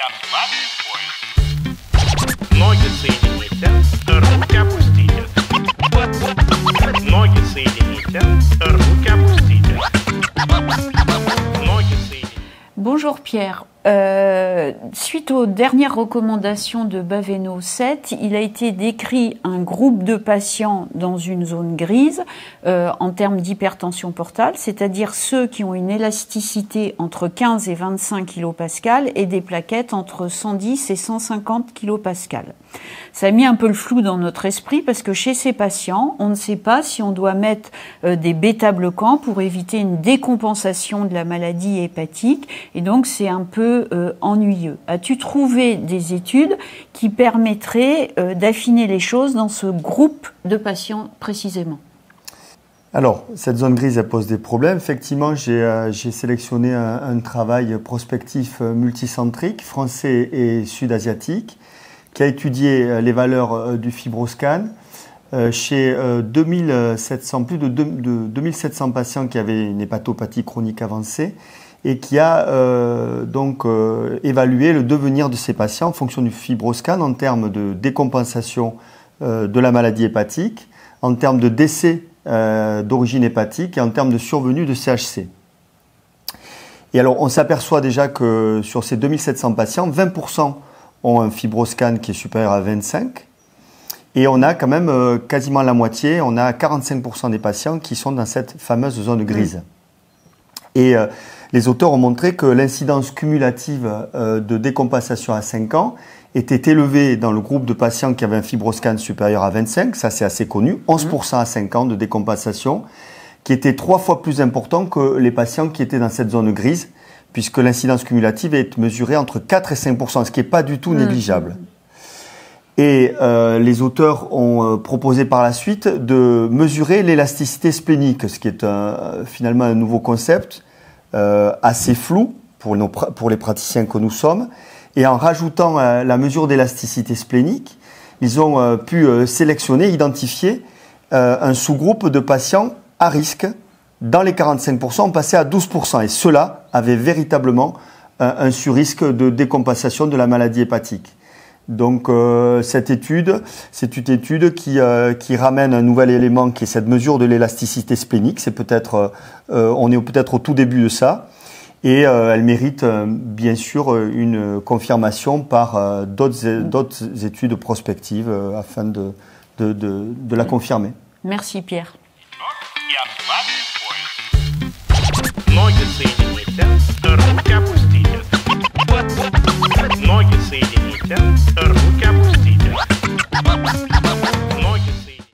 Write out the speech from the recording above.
отслабить пояс. Ноги соедините, руки опустите. Ноги соедините, руки опустите. Ноги соедините. Bonjour Pierre. Suite aux dernières recommandations de Baveno 7, il a été décrit un groupe de patients dans une zone grise en termes d'hypertension portale, c'est-à-dire ceux qui ont une élasticité entre 15 et 25 kPa et des plaquettes entre 110 et 150 kPa. Ça a mis un peu le flou dans notre esprit parce que chez ces patients, on ne sait pas si on doit mettre des bêta-bloquants pour éviter une décompensation de la maladie hépatique, et donc c'est un peu ennuyeux. As-tu trouvé des études qui permettraient d'affiner les choses dans ce groupe de patients précisément? Alors, cette zone grise, elle pose des problèmes. Effectivement, j'ai sélectionné un travail prospectif multicentrique, français et sud-asiatique, qui a étudié les valeurs du FibroScan chez plus de 2700 patients qui avaient une hépatopathie chronique avancée, et qui a évalué le devenir de ces patients en fonction du FibroScan en termes de décompensation de la maladie hépatique, en termes de décès d'origine hépatique et en termes de survenue de CHC. Et alors, on s'aperçoit déjà que sur ces 2700 patients, 20% ont un FibroScan qui est supérieur à 25, et on a quand même quasiment la moitié, on a 45% des patients qui sont dans cette fameuse zone grise. Et les auteurs ont montré que l'incidence cumulative de décompensation à 5 ans était élevée dans le groupe de patients qui avaient un FibroScan supérieur à 25, ça c'est assez connu, 11% à 5 ans de décompensation, qui était 3 fois plus important que les patients qui étaient dans cette zone grise, puisque l'incidence cumulative est mesurée entre 4 et 5%, ce qui n'est pas du tout négligeable. Et les auteurs ont proposé par la suite de mesurer l'élasticité splénique, ce qui est finalement un nouveau concept assez flou pour les praticiens que nous sommes. Et en rajoutant la mesure d'élasticité splénique, ils ont pu sélectionner, identifier un sous-groupe de patients à risque. Dans les 45%, on passait à 12%. Et ceux-là avaient véritablement un surrisque de décompensation de la maladie hépatique. Donc c'est une étude qui ramène un nouvel élément qui est cette mesure de l'élasticité splénique. C'est peut-être, on est peut-être au tout début de ça, et elle mérite bien sûr une confirmation par d'autres études prospectives afin de la confirmer. Merci Pierre.